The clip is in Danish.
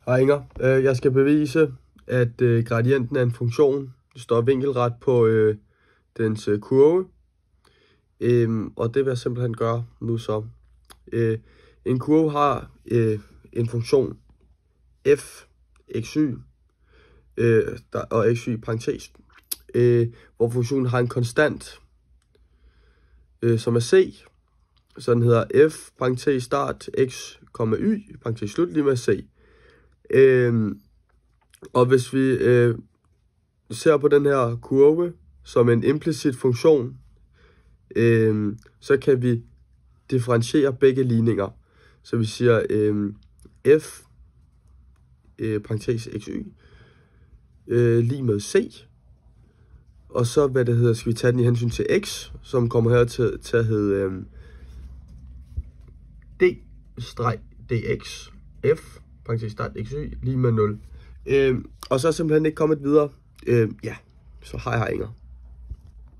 Hej Inger. Jeg skal bevise, at gradienten af en funktion står vinkelret på dens kurve. Og det vil jeg simpelthen gøre nu så. En kurve har en funktion f xy og xy parentes, hvor funktionen har en konstant, som er c. Så den hedder f parentes start x, y parentes slut lige med c. Og hvis vi ser på den her kurve som en implicit funktion, så kan vi differentiere begge ligninger. Så vi siger f parentes xy lige med c. Og så skal vi tage den i hensyn til x, som kommer her til at hedde d-dx f parentes start xy lige med 0. Og så er simpelthen ikke kommet videre. Ja, så hej Inger.